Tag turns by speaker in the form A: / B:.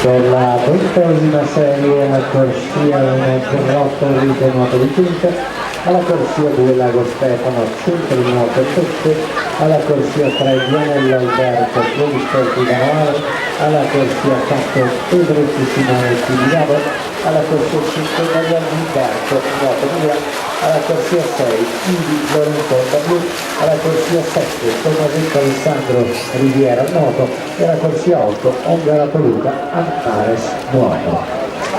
A: Per la 20ª serie la corsia 1 Grotto Rite Nuoto di Quinta, alla corsia 2 Lago Stefano Centro Nuoto Pesce, alla corsia 3 Vianello Alberto Club Sportivo Manuale, alla corsia 4 Pedretti Simone Tibidavo, alla corsia 5 Mariano Umberto Nuoto Mura, alla corsia 6 Ivi Lorenzo Tabù, alla corsia 7 Tommasetto Alessandro Riviera Nuoto e alla corsia 8 Ongara Toluca Antares Nuoto.